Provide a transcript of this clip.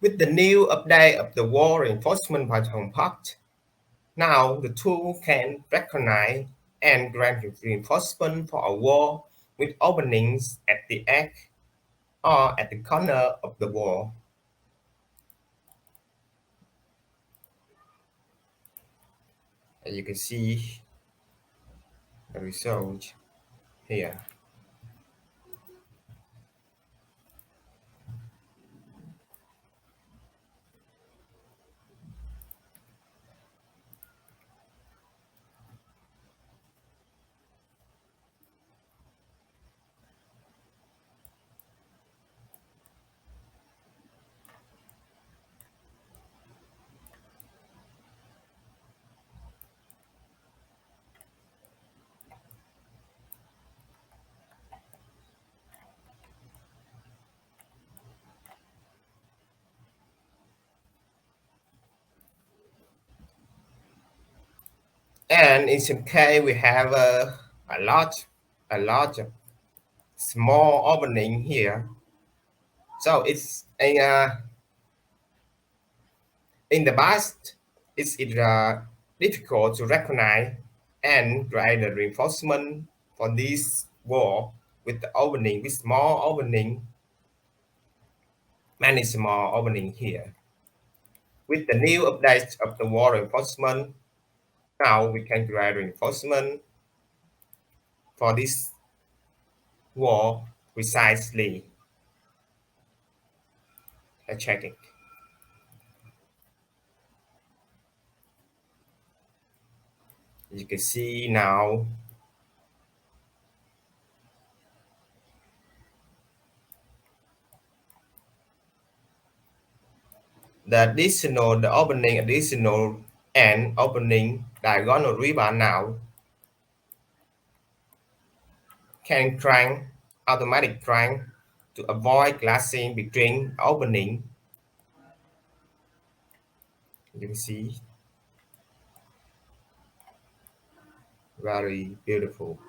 With the new update of the wall reinforcement Python part, now the tool can recognize and grant reinforcement for a wall with openings at the edge or at the corner of the wall. As you can see the result here. And in some case, we have a large small opening here. So it's in the past, it's difficult to recognize and create a reinforcement for this wall with the opening, with small opening, many small opening here. With the new update of the wall reinforcement, now we can create reinforcement for this wall precisely. Let's check it. You can see now the opening additional and opening diagonal ribbon now can crank automatic crank to avoid glassing between opening. You can see very beautiful.